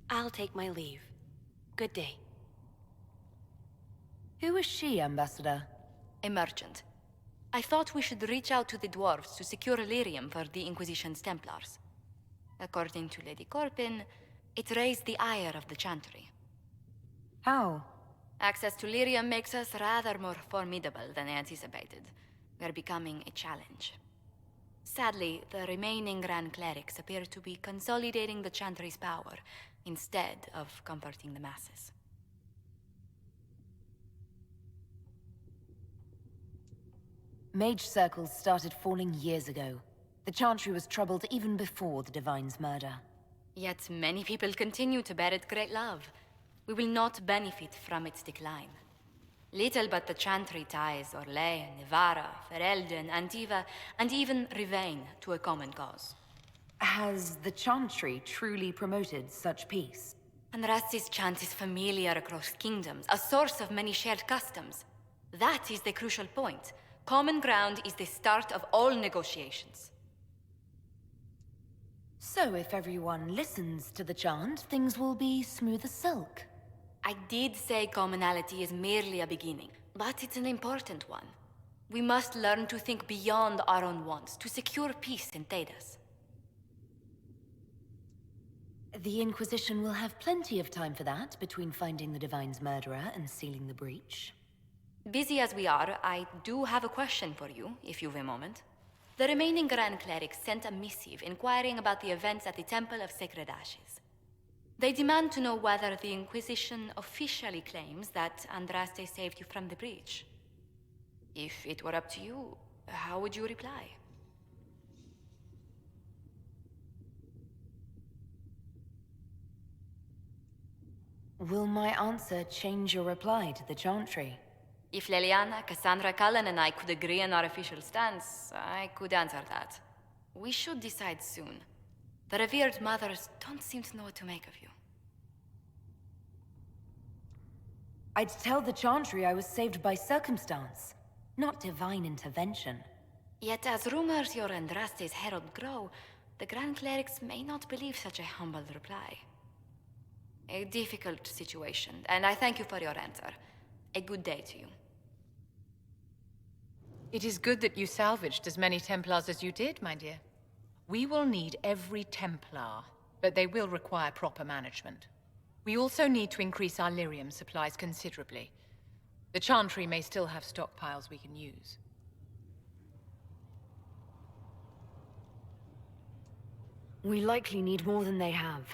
I'll take my leave. Good day. Who is she, Ambassador? A merchant. I thought we should reach out to the dwarves to secure lyrium for the Inquisition's templars. According to Lady Corpin, it raised the ire of the Chantry. How? Access to lyrium makes us rather more formidable than anticipated. We're becoming a challenge. Sadly, the remaining Grand Clerics appear to be consolidating the Chantry's power, instead of comforting the masses. Mage circles started falling years ago. The Chantry was troubled even before the Divine's murder. Yet many people continue to bear it great love. We will not benefit from its decline. Little but the Chantry ties Orlais, Nevarra, Ferelden, Antiva, and even Rivain to a common cause. Has the Chantry truly promoted such peace? Andras's chant is familiar across kingdoms, a source of many shared customs. That is the crucial point. Common ground is the start of all negotiations. So if everyone listens to the chant, things will be smooth as silk. I did say commonality is merely a beginning, but it's an important one. We must learn to think beyond our own wants to secure peace in Thedas. The Inquisition will have plenty of time for that between finding the Divine's murderer and sealing the breach. Busy as we are, I do have a question for you, if you've a moment. The remaining Grand Clerics sent a missive inquiring about the events at the Temple of Sacred Ashes. They demand to know whether the Inquisition officially claims that Andraste saved you from the breach. If it were up to you, how would you reply? Will my answer change your reply to the Chantry? If Leliana, Cassandra Cullen, and I could agree on our official stance, I could answer that. We should decide soon. The revered mothers don't seem to know what to make of you. I'd tell the Chantry I was saved by circumstance, not divine intervention. Yet as rumors your Andraste's herald grow, the Grand Clerics may not believe such a humble reply. A difficult situation, and I thank you for your answer. A good day to you. It is good that you salvaged as many Templars as you did, my dear. We will need every Templar, but they will require proper management. We also need to increase our lyrium supplies considerably. The Chantry may still have stockpiles we can use. We likely need more than they have.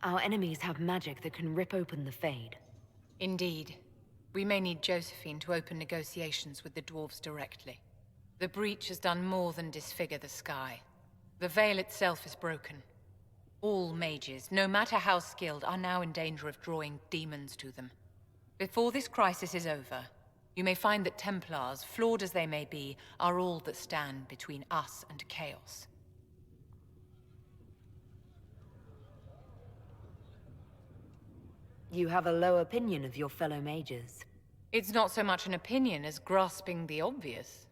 Our enemies have magic that can rip open the Fade. Indeed. We may need Josephine to open negotiations with the dwarves directly. The breach has done more than disfigure the sky. The veil itself is broken. All mages, no matter how skilled, are now in danger of drawing demons to them. Before this crisis is over, you may find that Templars, flawed as they may be, are all that stand between us and chaos. You have a low opinion of your fellow mages. It's not so much an opinion as grasping the obvious.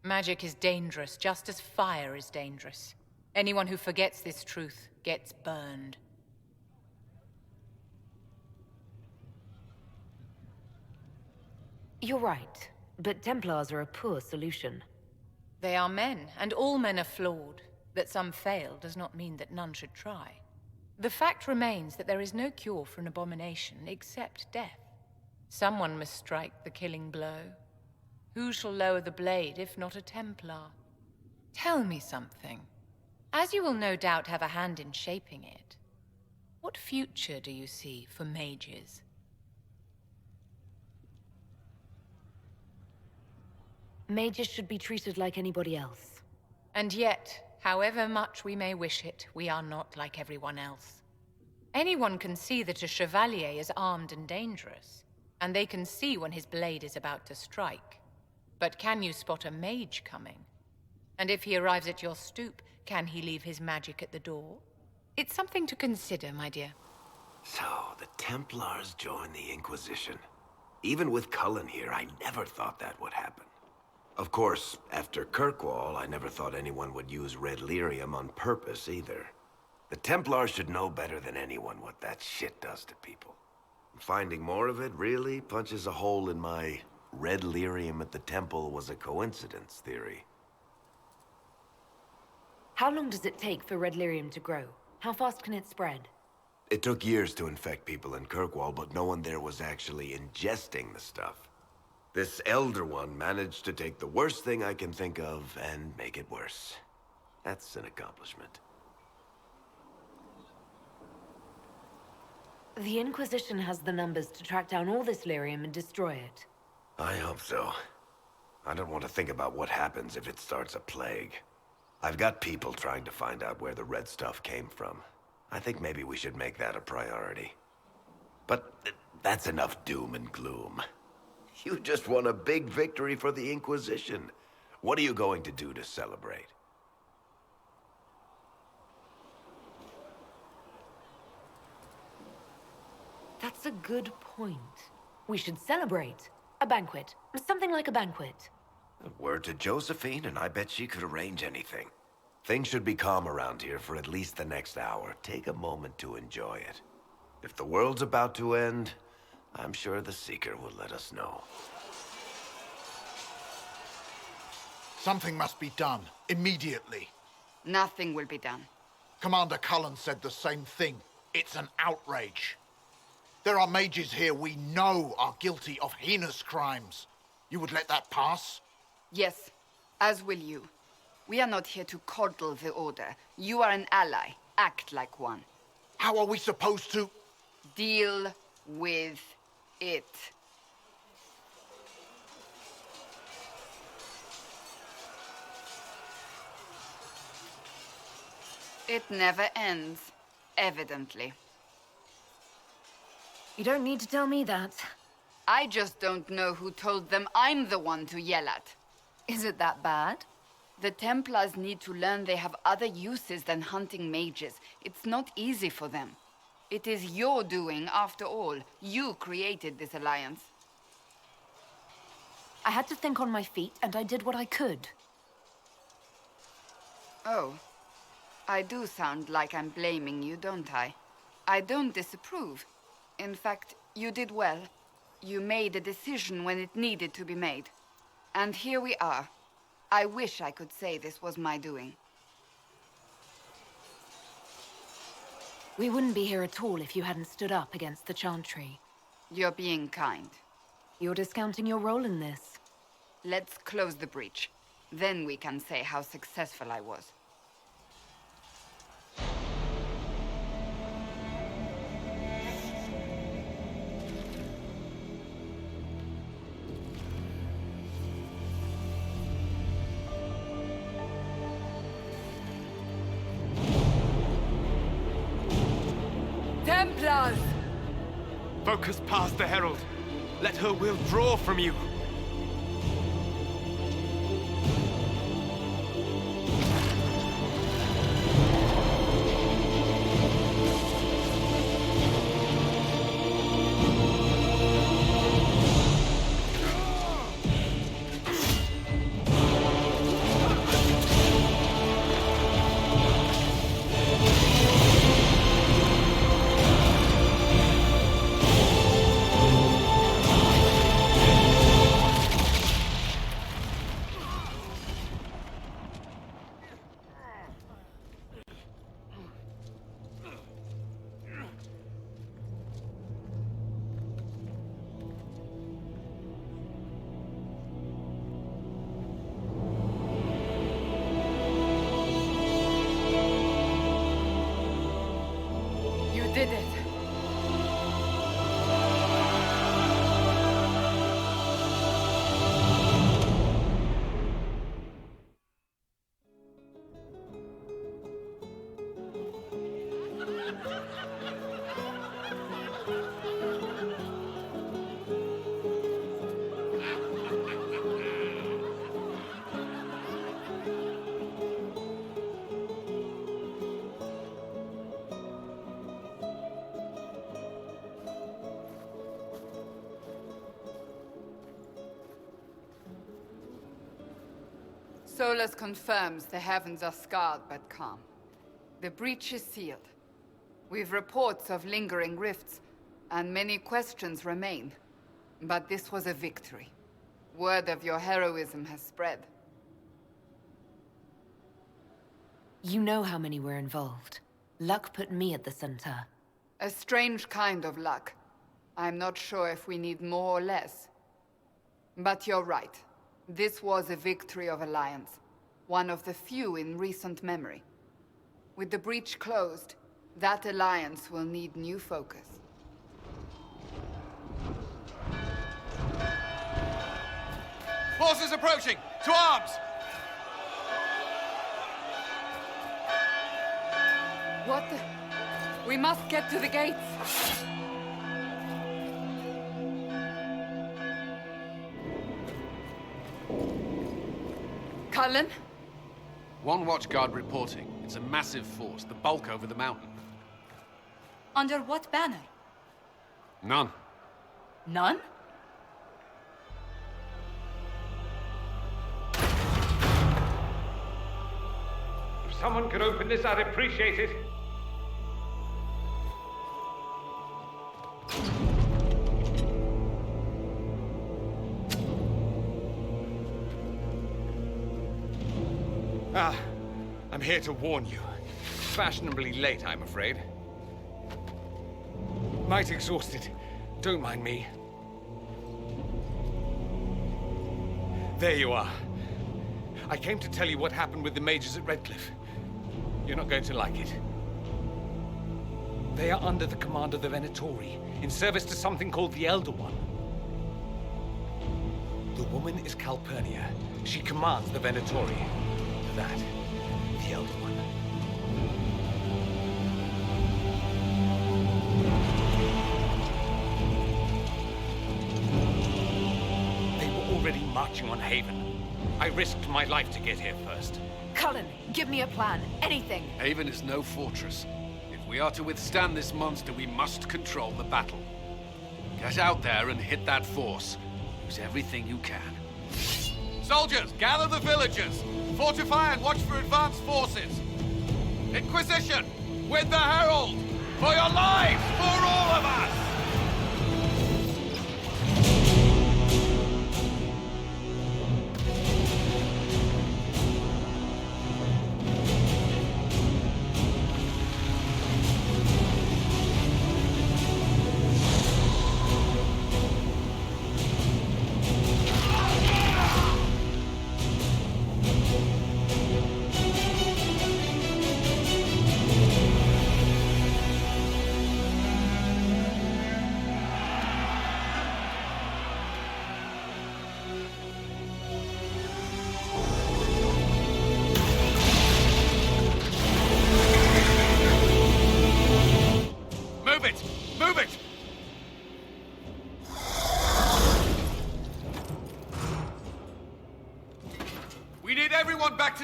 Magic is dangerous, just as fire is dangerous. Anyone who forgets this truth gets burned. You're right, but Templars are a poor solution. They are men, and all men are flawed. That some fail does not mean that none should try. The fact remains that there is no cure for an abomination except death. Someone must strike the killing blow. Who shall lower the blade if not a Templar? Tell me something. As you will no doubt have a hand in shaping it, what future do you see for mages? Mages should be treated like anybody else. And yet, however much we may wish it, we are not like everyone else. Anyone can see that a chevalier is armed and dangerous, and they can see when his blade is about to strike. But can you spot a mage coming? And if he arrives at your stoop, can he leave his magic at the door? It's something to consider, my dear. So, the Templars joined the Inquisition. Even with Cullen here, I never thought that would happen. Of course, after Kirkwall, I never thought anyone would use red lyrium on purpose either. The Templars should know better than anyone what that shit does to people. Finding more of it really punches a hole in my red lyrium at the temple was a coincidence theory. How long does it take for red lyrium to grow? How fast can it spread? It took years to infect people in Kirkwall, but no one there was actually ingesting the stuff. This Elder One managed to take the worst thing I can think of and make it worse. That's an accomplishment. The Inquisition has the numbers to track down all this lyrium and destroy it. I hope so. I don't want to think about what happens if it starts a plague. I've got people trying to find out where the red stuff came from. I think maybe we should make that a priority. But that's enough doom and gloom. You just won a big victory for the Inquisition. What are you going to do to celebrate? That's a good point. We should celebrate. A banquet. Something like a banquet. Word to Josephine, and I bet she could arrange anything. Things should be calm around here for at least the next hour. Take a moment to enjoy it. If the world's about to end, I'm sure the Seeker will let us know. Something must be done, immediately. Nothing will be done. Commander Cullen said the same thing. It's an outrage. There are mages here we know are guilty of heinous crimes. You would let that pass? Yes, as will you. We are not here to coddle the Order. You are an ally. Act like one. How are we supposed to... Deal with it. It never ends, evidently. You don't need to tell me that. I just don't know who told them I'm the one to yell at. Is it that bad? The Templars need to learn they have other uses than hunting mages. It's not easy for them. It is your doing, after all. You created this alliance. I had to think on my feet, and I did what I could. Oh. I do sound like I'm blaming you, don't I? I don't disapprove. In fact, you did well. You made a decision when it needed to be made. And here we are. I wish I could say this was my doing. We wouldn't be here at all if you hadn't stood up against the Chantry. You're being kind. You're discounting your role in this. Let's close the breach. Then we can say how successful I was. Templars! Focus past the Herald. Let her will draw from you. You did it. Solus confirms the heavens are scarred but calm. The breach is sealed. We've reports of lingering rifts, and many questions remain. But this was a victory. Word of your heroism has spread. You know how many were involved. Luck put me at the center. A strange kind of luck. I'm not sure if we need more or less. But you're right. This was a victory of Alliance. One of the few in recent memory. With the breach closed, that alliance will need new focus. Forces approaching! To arms! What the... We must get to the gates! Cullen? One watchguard reporting. It's a massive force, the bulk over the mountain. Under what banner? None. None? If someone could open this, I'd appreciate it. I'm here to warn you. Fashionably late, I'm afraid. Might exhausted. Don't mind me. There you are. I came to tell you what happened with the mages at Redcliffe. You're not going to like it. They are under the command of the Venatori, in service to something called the Elder One. The woman is Calpurnia. She commands the Venatori. That, the Elder One. They were already marching on Haven. I risked my life to get here first. Cullen, give me a plan. Anything. Haven is no fortress. If we are to withstand this monster, we must control the battle. Get out there and hit that force. Use everything you can. Soldiers, gather the villagers! Fortify and watch for advanced forces! Inquisition! With the Herald! For your lives! For all of us!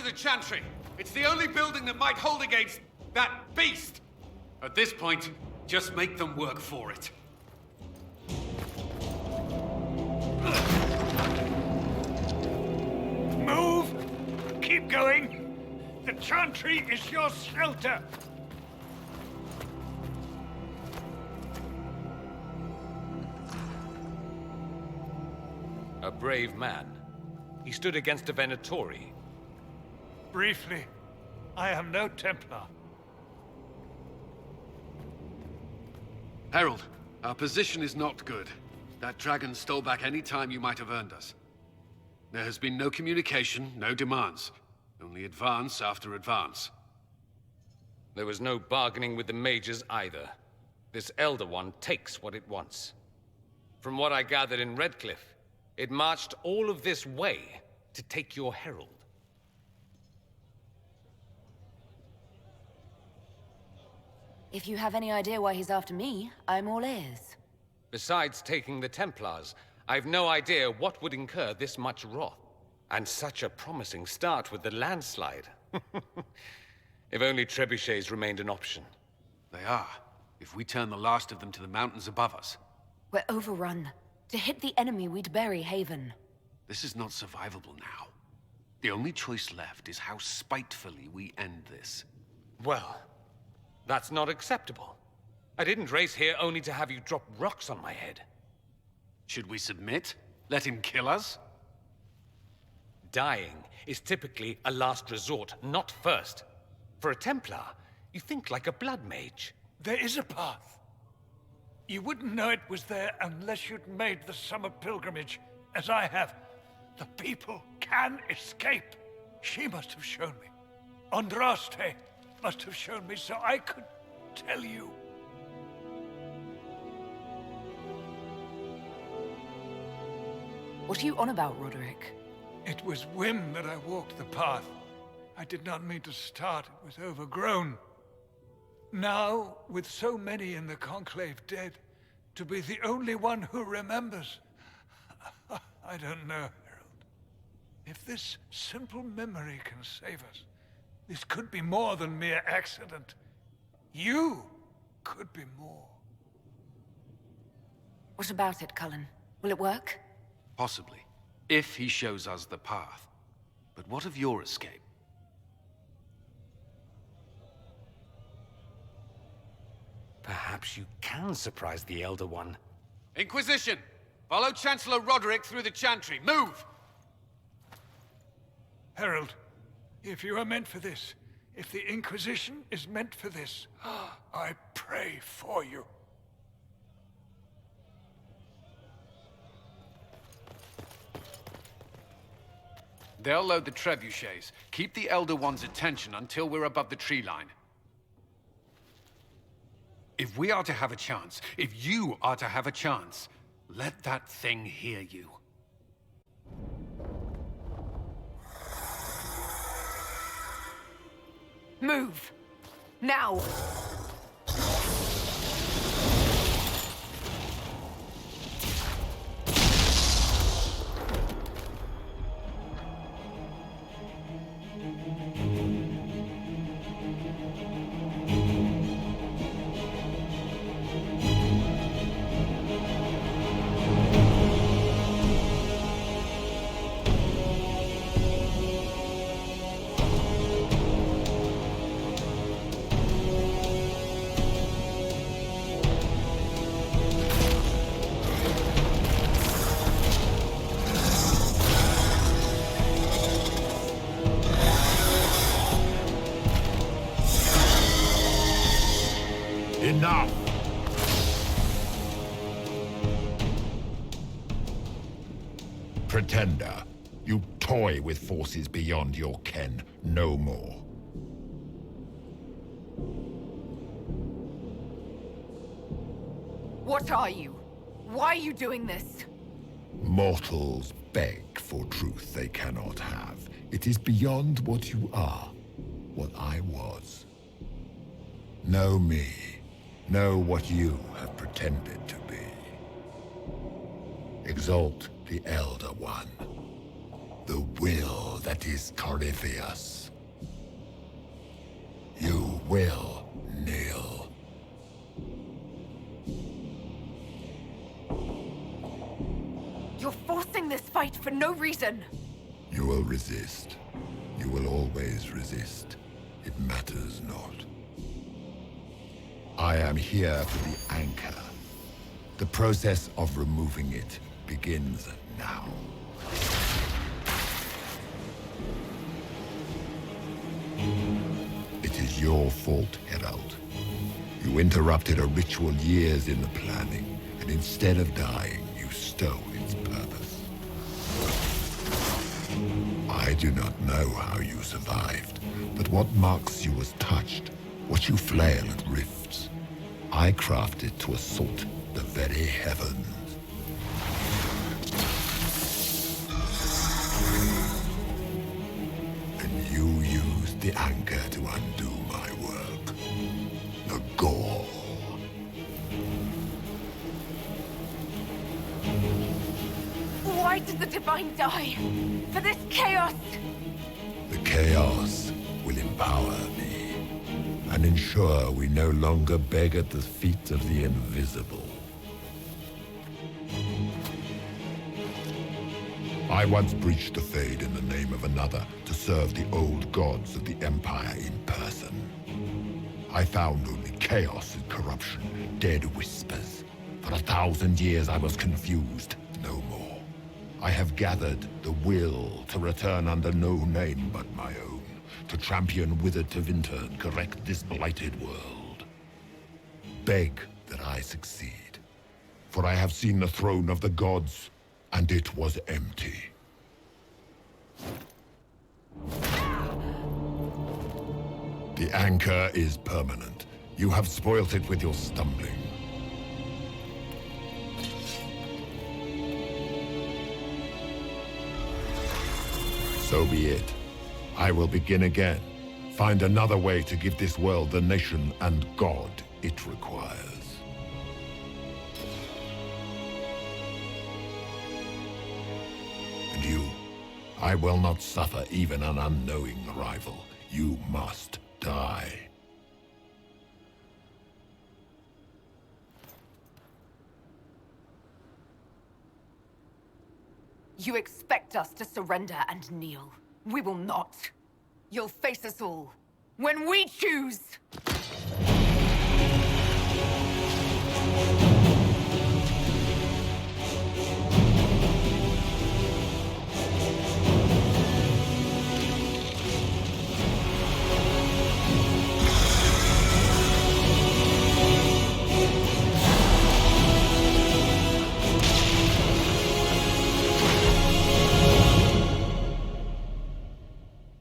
The Chantry. It's the only building that might hold against that beast. At this point, just make them work for it. Move! Keep going! The Chantry is your shelter! A brave man. He stood against a Venatori. Briefly, I am no Templar. Herald, our position is not good. That dragon stole back any time you might have earned us. There has been no communication, no demands. Only advance after advance. There was no bargaining with the mages either. This Elder One takes what it wants. From what I gathered in Redcliffe, it marched all of this way to take your Herald. If you have any idea why he's after me, I'm all ears. Besides taking the Templars, I've no idea what would incur this much wrath. And such a promising start with the landslide. If only trebuchets remained an option. They are. If we turn the last of them to the mountains above us. We're overrun. To hit the enemy, we'd bury Haven. This is not survivable now. The only choice left is how spitefully we end this. Well, that's not acceptable. I didn't race here only to have you drop rocks on my head. Should we submit? Let him kill us? Dying is typically a last resort, not first. For a Templar, you think like a blood mage. There is a path. You wouldn't know it was there unless you'd made the summer pilgrimage, as I have. The people can escape. She must have shown me. Andraste must have shown me so I could tell you. What are you on about, Roderick? It was whim that I walked the path. I did not mean to start. It was overgrown. Now, with so many in the Conclave dead, to be the only one who remembers... I don't know, Herald. If this simple memory can save us, this could be more than mere accident. You could be more. What about it, Cullen? Will it work? Possibly. If he shows us the path. But what of your escape? Perhaps you can surprise the Elder One. Inquisition! Follow Chancellor Roderick through the Chantry. Move! Herald, if you are meant for this, if the Inquisition is meant for this, I pray for you. They'll load the trebuchets. Keep the Elder One's attention until we're above the tree line. If we are to have a chance, if you are to have a chance, let that thing hear you. Move! Now! Enough! Pretender, you toy with forces beyond your ken, no more. What are you? Why are you doing this? Mortals beg for truth they cannot have. It is beyond what you are, what I was. Know me. Know what you have pretended to be. Exalt the Elder One. The will that is Corypheus. You will kneel. You're forcing this fight for no reason. You will resist. You will always resist. It matters not. I am here for the anchor. The process of removing it begins now. It is your fault, Herald. You interrupted a ritual years in the planning, and instead of dying, you stole its purpose. I do not know how you survived, but what marks you as touched, what you flail at rifts, I crafted to assault the very heavens. And you used the anchor to undo my work. The gore. Why did the Divine die? For this chaos! The chaos will empower me and ensure we no longer beg at the feet of the invisible. I once breached the Fade in the name of another to serve the old gods of the Empire in person. I found only chaos and corruption, dead whispers. For 1,000 years I was confused, no more. I have gathered the will to return under no name but my own, to champion Withered to Winter and correct this blighted world. Beg that I succeed, for I have seen the throne of the gods, and it was empty. The anchor is permanent. You have spoilt it with your stumbling. So be it. I will begin again. Find another way to give this world the nation and God it requires. And you, I will not suffer even an unknowing rival. You must die. You expect us to surrender and kneel. We will not. You'll face us all when we choose!